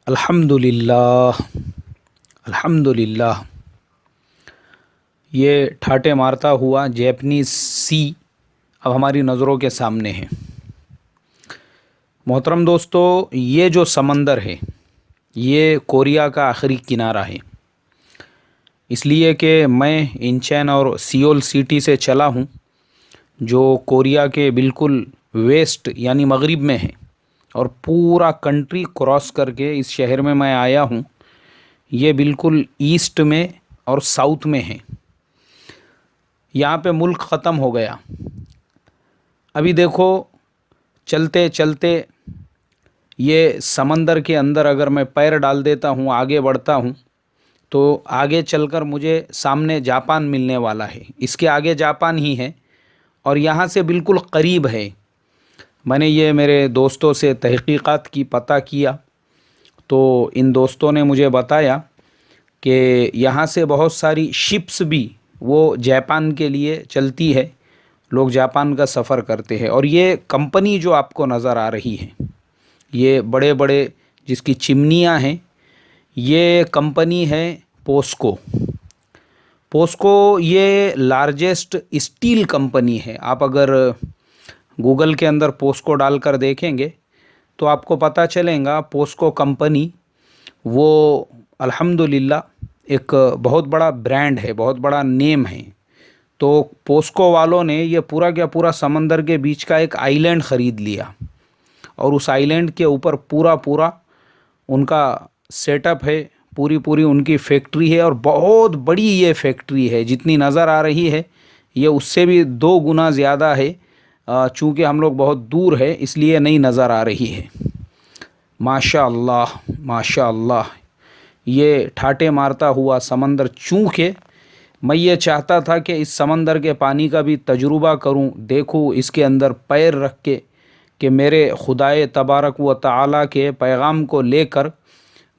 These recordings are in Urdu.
الحمدللہ الحمدللہ یہ ٹھاٹے مارتا ہوا جیپنیز سی اب ہماری نظروں کے سامنے ہے۔ محترم دوستو، یہ جو سمندر ہے یہ کوریا کا آخری کنارہ ہے، اس لیے کہ میں انچین اور سیول سٹی سے چلا ہوں جو کوریا کے بالکل ویسٹ یعنی مغرب میں ہے، اور پورا کنٹری کراس کر کے اس شہر میں آیا ہوں۔ یہ بالکل ایسٹ میں اور ساؤتھ میں ہے، یہاں پہ ملک ختم ہو گیا۔ ابھی دیکھو چلتے چلتے یہ سمندر کے اندر اگر میں پیر ڈال دیتا ہوں، آگے بڑھتا ہوں، تو آگے چل کر مجھے سامنے جاپان ملنے والا ہے۔ اس کے آگے جاپان ہی ہے اور یہاں سے بالکل قریب ہے۔ میں نے یہ میرے دوستوں سے تحقیقات کی، پتہ کیا، تو ان دوستوں نے مجھے بتایا کہ یہاں سے بہت ساری شپس بھی وہ جاپان کے لیے چلتی ہے، لوگ جاپان کا سفر کرتے ہیں۔ اور یہ کمپنی جو آپ کو نظر آ رہی ہے، یہ بڑے بڑے جس کی چمنیاں ہیں، یہ کمپنی ہے پوسکو۔ پوسکو یہ لارجسٹ اسٹیل کمپنی ہے۔ آپ اگر گوگل کے اندر پوسکو ڈال کر دیکھیں گے تو آپ کو پتہ چلے گا پوسکو کمپنی وہ الحمدللہ ایک بہت بڑا برانڈ ہے، بہت بڑا نیم ہے۔ تو پوسکو والوں نے یہ پورا سمندر کے بیچ کا ایک آئی لینڈ خرید لیا، اور اس آئی لینڈ کے اوپر پورا ان کا سیٹ اپ ہے، پوری ان کی فیکٹری ہے، اور بہت بڑی یہ فیکٹری ہے۔ جتنی نظر آ رہی ہے یہ اس سے بھی 2 گنا زیادہ ہے، چونکہ ہم لوگ بہت دور ہے اس لیے نہیں نظر آ رہی ہے۔ ماشاءاللہ ماشاءاللہ، یہ ٹھاٹے مارتا ہوا سمندر، چونکہ میں یہ چاہتا تھا کہ اس سمندر کے پانی کا بھی تجربہ کروں، دیکھوں اس کے اندر پیر رکھ کے کہ میرے خدائے تبارک و تعالیٰ کے پیغام کو لے کر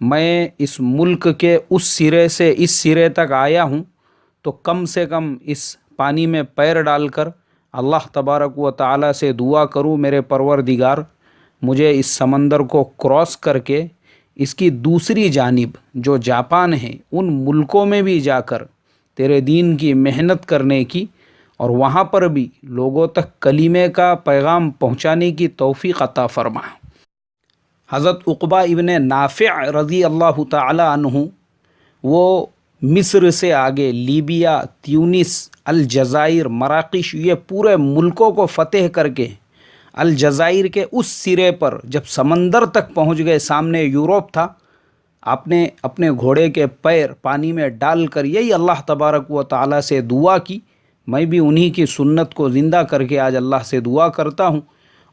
میں اس ملک کے اس سرے سے اس سرے تک آیا ہوں، تو کم سے کم اس پانی میں پیر ڈال کر اللہ تبارک و تعالیٰ سے دعا کروں، میرے پروردگار مجھے اس سمندر کو کراس کر کے اس کی دوسری جانب جو جاپان ہے ان ملکوں میں بھی جا کر تیرے دین کی محنت کرنے کی، اور وہاں پر بھی لوگوں تک کلمے کا پیغام پہنچانے کی توفیق عطا فرما۔ حضرت عقبہ ابن نافع رضی اللہ تعالی عنہ وہ مصر سے آگے لیبیا، تیونس، الجزائر، مراکش، یہ پورے ملکوں کو فتح کر کے الجزائر کے اس سرے پر جب سمندر تک پہنچ گئے، سامنے یورپ تھا، آپ نے اپنے گھوڑے کے پیر پانی میں ڈال کر یہی اللہ تبارک و تعالیٰ سے دعا کی۔ میں بھی انہی کی سنت کو زندہ کر کے آج اللہ سے دعا کرتا ہوں،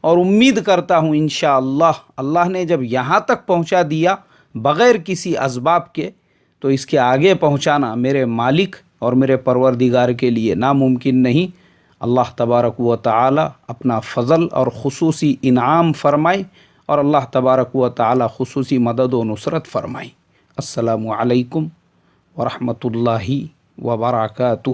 اور امید کرتا ہوں انشاءاللہ اللہ نے جب یہاں تک پہنچا دیا بغیر کسی اسباب کے، تو اس کے آگے پہنچانا میرے مالک اور میرے پروردگار کے لیے ناممکن نہیں۔ اللہ تبارک و تعالی اپنا فضل اور خصوصی انعام فرمائے، اور اللہ تبارک و تعالی خصوصی مدد و نصرت فرمائے۔ السلام علیکم ورحمۃ اللہ وبرکاتہ۔